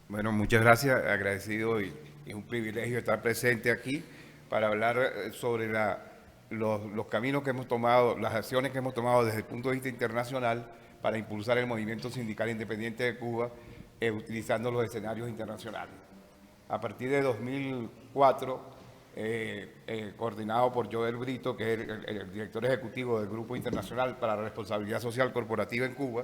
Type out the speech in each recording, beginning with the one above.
Bueno, muchas gracias, agradecido y es un privilegio estar presente aquí para hablar sobre los caminos que hemos tomado, las acciones que hemos tomado desde el punto de vista internacional para impulsar el movimiento sindical independiente de Cuba utilizando los escenarios internacionales. A partir de 2004, coordinado por Joel Brito, que es el director ejecutivo del Grupo Internacional para la Responsabilidad Social Corporativa en Cuba,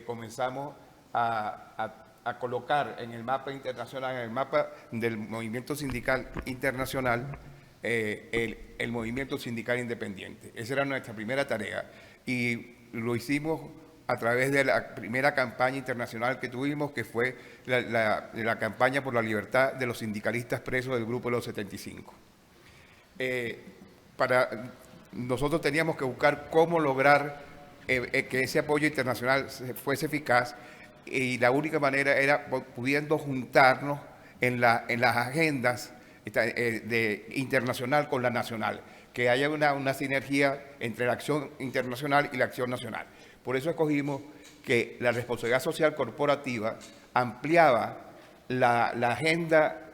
comenzamos a colocar en el mapa internacional, en el mapa del movimiento sindical internacional, el movimiento sindical independiente. Esa era nuestra primera tarea y lo hicimos a través de la primera campaña internacional que tuvimos, que fue la campaña por la libertad de los sindicalistas presos del Grupo de los 75. Nosotros teníamos que buscar cómo lograr que ese apoyo internacional fuese eficaz y la única manera era pudiendo juntarnos en las agendas internacional con la nacional, que haya una sinergia entre la acción internacional y la acción nacional. Por eso escogimos que la responsabilidad social corporativa ampliaba la agenda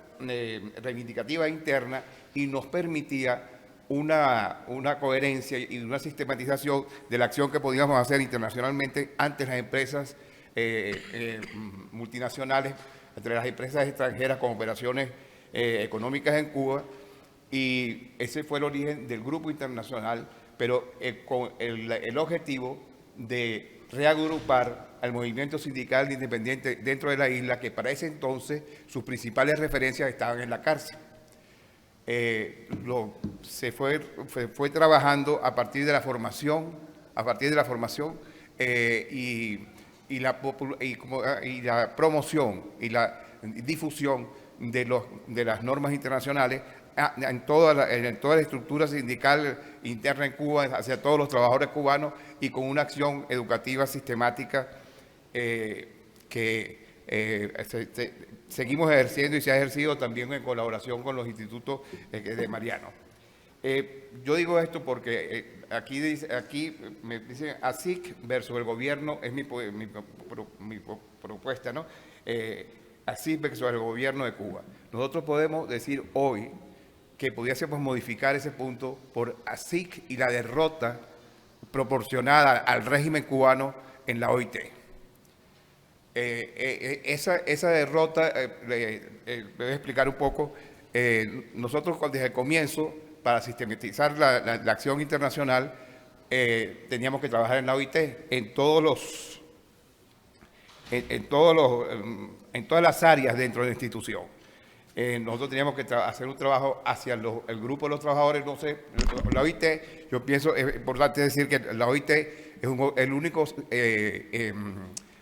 reivindicativa interna y nos permitía una coherencia y una sistematización de la acción que podíamos hacer internacionalmente ante las empresas multinacionales, entre las empresas extranjeras con operaciones económicas en Cuba, y ese fue el origen del Grupo Internacional, pero con el objetivo de reagrupar al movimiento sindical independiente dentro de la isla, que para ese entonces sus principales referencias estaban en la cárcel. Se fue trabajando a partir de la formación, y la promoción y la difusión de las normas internacionales en toda la estructura sindical interna en Cuba, hacia todos los trabajadores cubanos, y con una acción educativa sistemática que seguimos ejerciendo y se ha ejercido también en colaboración con los institutos de Mariano. Yo digo esto porque aquí me dicen ASIC versus el gobierno, es mi propuesta, ¿no? ASIC versus el gobierno de Cuba. Nosotros podemos decir hoy que pudiésemos modificar ese punto por ASIC y la derrota proporcionada al régimen cubano en la OIT. Esa derrota, voy a explicar un poco. Nosotros desde el comienzo, para sistematizar la acción internacional, teníamos que trabajar en la OIT, en todas las áreas dentro de la institución. Nosotros teníamos que hacer un trabajo hacia el grupo de los trabajadores, no sé, la OIT, yo pienso, es importante decir que la OIT es el único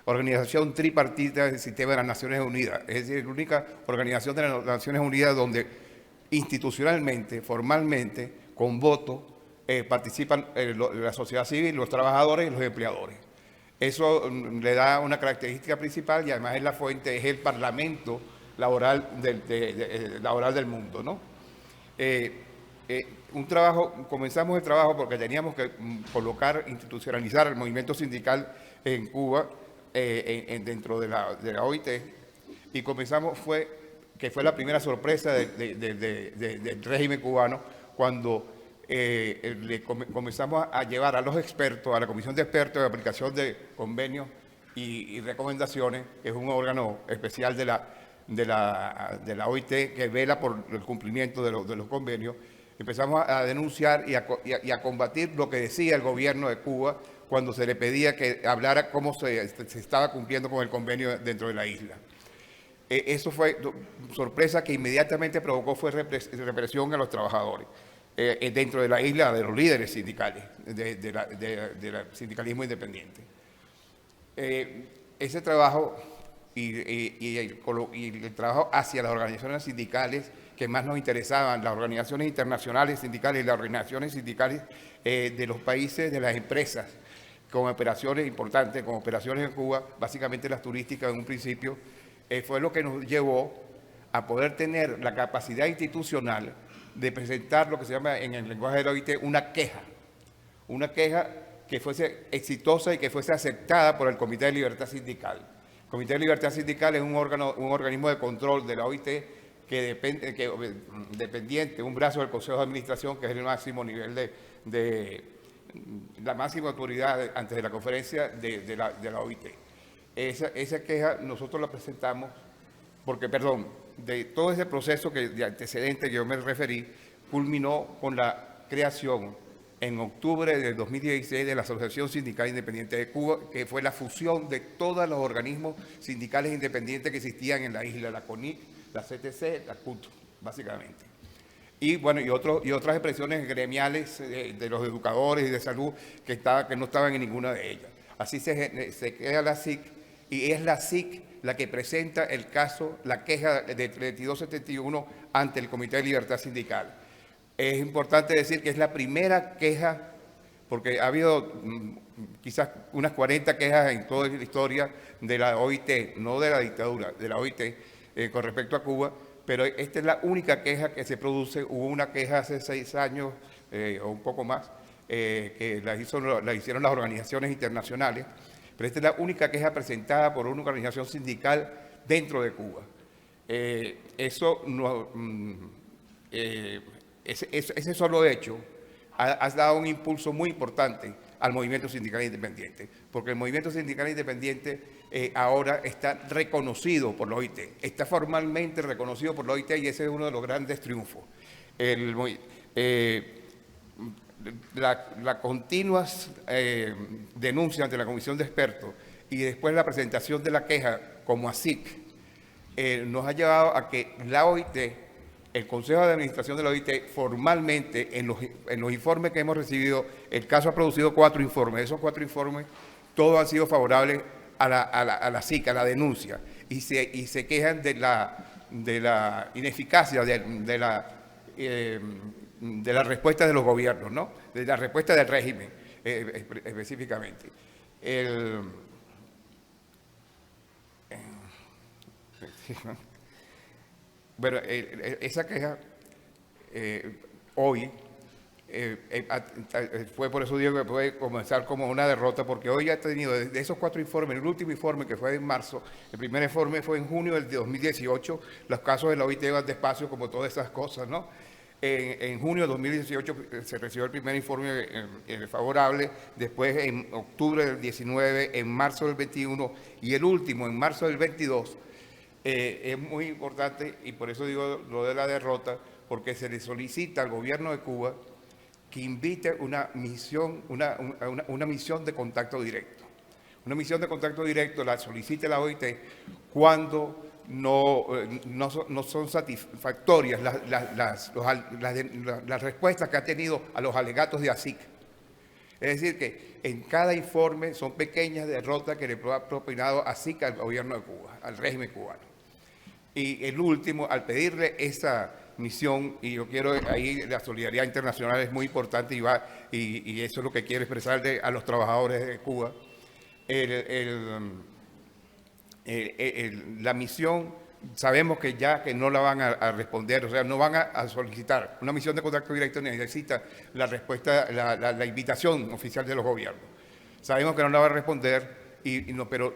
organización tripartita del sistema de las Naciones Unidas, es decir, la única organización de las Naciones Unidas donde institucionalmente, formalmente, con voto, participan la sociedad civil, los trabajadores y los empleadores. Eso le da una característica principal y además es la fuente, es el parlamento laboral del mundo, ¿no? Comenzamos el trabajo porque teníamos que institucionalizar el movimiento sindical en Cuba dentro de la OIT, y comenzamos que fue la primera sorpresa del régimen cubano cuando comenzamos a llevar a los expertos, a la Comisión de Expertos de Aplicación de Convenios y Recomendaciones, que es un órgano especial de la OIT que vela por el cumplimiento de los convenios. Empezamos a denunciar y a combatir lo que decía el gobierno de Cuba cuando se le pedía que hablara cómo se estaba cumpliendo con el convenio dentro de la isla. Eso fue sorpresa que inmediatamente provocó fue represión a los trabajadores dentro de la isla, de los líderes sindicales, del sindicalismo independiente. Ese trabajo y el trabajo hacia las organizaciones sindicales que más nos interesaban, las organizaciones internacionales sindicales y las organizaciones sindicales de los países, de las empresas, con operaciones importantes, con operaciones en Cuba, básicamente las turísticas en un principio, fue lo que nos llevó a poder tener la capacidad institucional de presentar lo que se llama en el lenguaje de la OIT una queja que fuese exitosa y que fuese aceptada por el Comité de Libertad Sindical. Comité de Libertad Sindical es un organismo de control de la OIT dependiente, un brazo del Consejo de Administración, que es el máximo nivel la máxima autoridad antes de la conferencia de la OIT. Esa queja nosotros la presentamos porque, perdón, de todo ese proceso de antecedente que yo me referí, culminó con la creación en octubre del 2016 de la Asociación Sindical Independiente de Cuba, que fue la fusión de todos los organismos sindicales independientes que existían en la isla, la CONIC, la CTC, la CUT, básicamente. Y bueno, y otras expresiones gremiales de los educadores y de salud que no estaban en ninguna de ellas. Así se crea la SIC, y es la SIC la que presenta el caso, la queja de 3271 ante el Comité de Libertad Sindical. Es importante decir que es la primera queja, porque ha habido quizás unas 40 quejas en toda la historia de la OIT, no de la dictadura, de la OIT, con respecto a Cuba, pero esta es la única queja que se produce. Hubo una queja hace 6 años o un poco más, que la hicieron las organizaciones internacionales, pero esta es la única queja presentada por una organización sindical dentro de Cuba. Ese solo hecho ha dado un impulso muy importante al movimiento sindical independiente, porque el movimiento sindical independiente ahora está reconocido por la OIT, está formalmente reconocido por la OIT, y ese es uno de los grandes triunfos. Las continuas denuncias ante la Comisión de Expertos y después la presentación de la queja como ASIC nos ha llevado a que la OIT, el Consejo de Administración de la OIT, formalmente en los informes que hemos recibido, el caso ha producido 4 informes. Esos 4 informes todos han sido favorables a la SIC, a la denuncia, y se quejan de la ineficacia de la respuesta de los gobiernos, ¿no? De la respuesta del régimen, específicamente. Bueno, esa queja hoy fue, por eso digo que puede comenzar como una derrota, porque hoy ha tenido de esos 4 informes, el último informe que fue en marzo, el primer informe fue en junio del 2018, los casos de la OIT van despacio como todas esas cosas, ¿no? En junio de 2018 se recibió el primer informe favorable, después en octubre del 19, en marzo del 21 y el último en marzo del 22. Es muy importante, y por eso digo lo de la derrota, porque se le solicita al gobierno de Cuba que invite una misión de contacto directo. Una misión de contacto directo la solicita la OIT cuando no son satisfactorias las respuestas que ha tenido a los alegatos de ASIC. Es decir, que en cada informe son pequeñas derrotas que le ha propinado ASIC al gobierno de Cuba, al régimen cubano. Y el último, al pedirle esa misión, y yo quiero ahí, la solidaridad internacional es muy importante, y eso es lo que quiero expresarle a los trabajadores de Cuba. La misión, sabemos que no la van a responder, o sea, no van a solicitar. Una misión de contacto directo necesita la respuesta, la invitación oficial de los gobiernos. Sabemos que no la va a responder, pero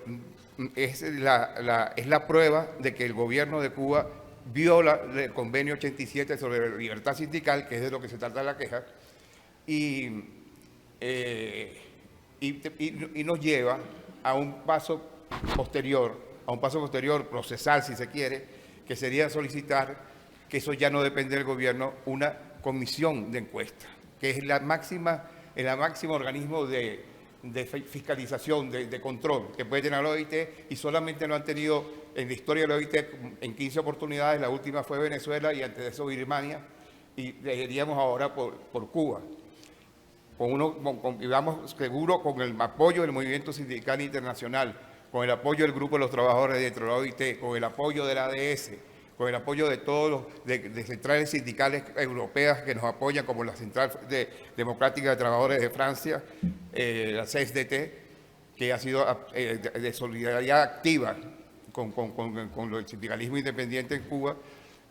es la prueba de que el gobierno de Cuba viola el convenio 87 sobre la libertad sindical, que es de lo que se trata la queja, y nos lleva a un paso posterior, procesal si se quiere, que sería solicitar, que eso ya no depende del gobierno, una comisión de encuesta, que es el máximo organismo de fiscalización, de control que puede tener la OIT, y solamente lo han tenido en la historia de la OIT en 15 oportunidades. La última fue Venezuela y antes de eso Birmania, y iríamos ahora por Cuba. Vamos seguro con el apoyo del movimiento sindical internacional, con el apoyo del Grupo de los Trabajadores dentro de la OIT, con el apoyo de la ADS, con el apoyo de todos los de centrales sindicales europeas que nos apoyan, como la Central Democrática de Trabajadores de Francia, la CSDT, que ha sido de solidaridad activa con el sindicalismo independiente en Cuba,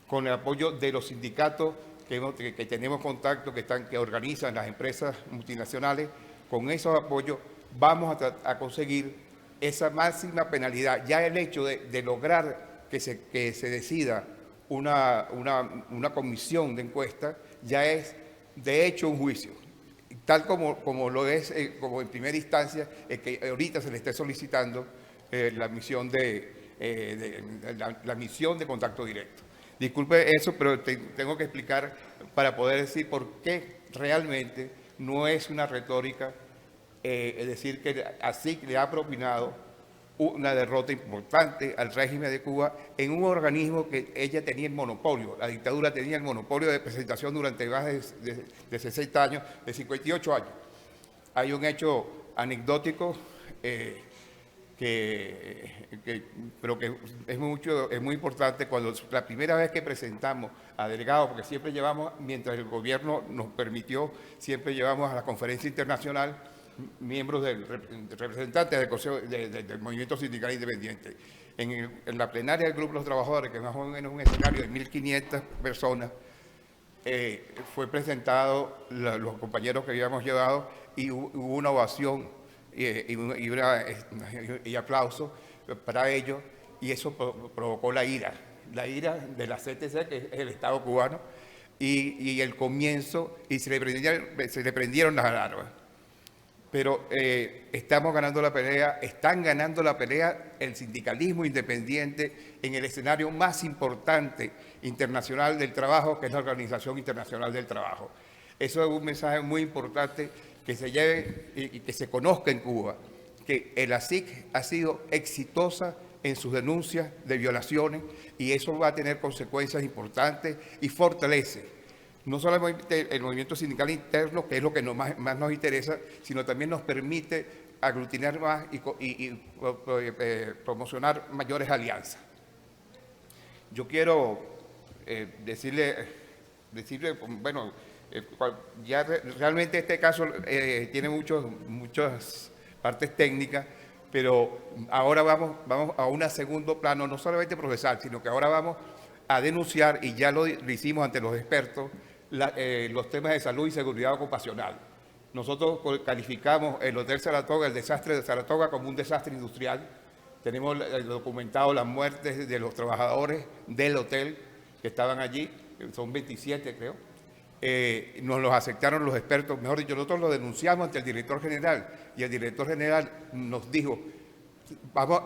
con el apoyo de los sindicatos que tenemos contacto, que organizan las empresas multinacionales. Con esos apoyos vamos a conseguir esa máxima penalidad. Ya el hecho de lograr que se decida una comisión de encuesta ya es de hecho un juicio, tal como lo es, como en primera instancia, que ahorita se le esté solicitando la misión la misión de contacto directo. Disculpe eso, pero tengo que explicar para poder decir por qué realmente no es una retórica, es decir, que así le ha propinado una derrota importante al régimen de Cuba en un organismo que ella tenía el monopolio, la dictadura tenía el monopolio de presentación durante más de 60 años, de 58 años. Hay un hecho anecdótico pero que es muy importante. Cuando la primera vez que presentamos a delegados, porque siempre llevamos, mientras el gobierno nos permitió, siempre llevamos a la conferencia internacional miembros representantes del Consejo del Movimiento Sindical Independiente. En la plenaria del Grupo de los Trabajadores, que más o menos es un escenario de 1.500 personas, fue presentado los compañeros que habíamos llevado y hubo una ovación y aplauso para ellos, y eso provocó la ira de la CTC, que es el Estado cubano, y el comienzo, y se le prendieron las alarmas. Pero estamos ganando la pelea, están ganando la pelea el sindicalismo independiente en el escenario más importante internacional del trabajo, que es la Organización Internacional del Trabajo. Eso es un mensaje muy importante que se lleve y que se conozca en Cuba, que el ASIC ha sido exitosa en sus denuncias de violaciones, y eso va a tener consecuencias importantes y fortalece no solamente el movimiento sindical interno, que es lo que más nos interesa, sino también nos permite aglutinar más y promocionar mayores alianzas. Yo quiero decirle, bueno, ya realmente este caso tiene muchas partes técnicas, pero ahora vamos a un segundo plano, no solamente procesal, sino que ahora vamos a denunciar, y ya lo hicimos ante los expertos, los temas de salud y seguridad ocupacional. Nosotros calificamos el Hotel Saratoga, el desastre de Saratoga, como un desastre industrial. Tenemos documentado las muertes de los trabajadores del hotel que estaban allí, son 27 creo. Nos los aceptaron los expertos, mejor dicho, nosotros lo denunciamos ante el director general, y el director general nos dijo,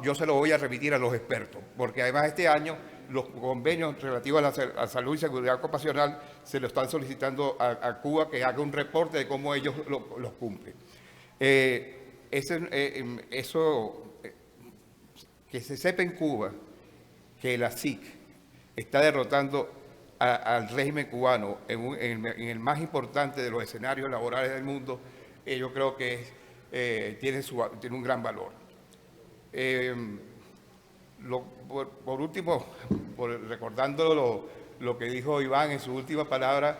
yo se lo voy a remitir a los expertos, porque además este año los convenios relativos a la salud y seguridad ocupacional se lo están solicitando a Cuba, que haga un reporte de cómo ellos los cumplen. Que se sepa en Cuba que la SIC está derrotando al régimen cubano en el más importante de los escenarios laborales del mundo, yo creo que tiene un gran valor. Por último, recordando lo que dijo Iván en sus últimas palabras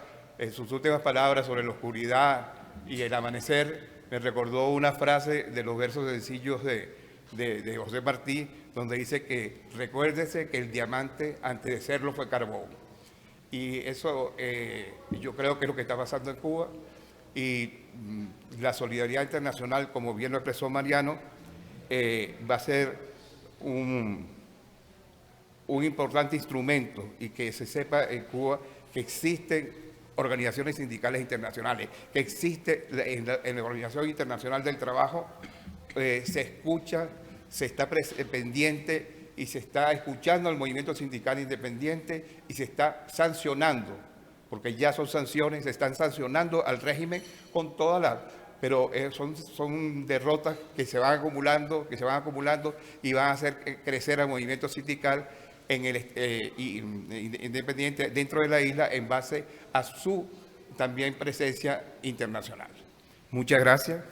sobre la oscuridad y el amanecer, me recordó una frase de los versos sencillos de José Martí, donde dice que recuérdese que el diamante antes de serlo fue carbón. Y eso yo creo que es lo que está pasando en Cuba, y la solidaridad internacional, como bien lo expresó Mariano, va a ser un importante instrumento, y que se sepa en Cuba que existen organizaciones sindicales internacionales, que existe en la Organización Internacional del Trabajo, se escucha, se está pendiente y se está escuchando al movimiento sindical independiente, y se está sancionando, porque ya son sanciones, se están sancionando al régimen con todas las... Pero son derrotas que se van acumulando y van a hacer crecer al movimiento sindical independiente dentro de la isla, en base a su también presencia internacional. Muchas gracias.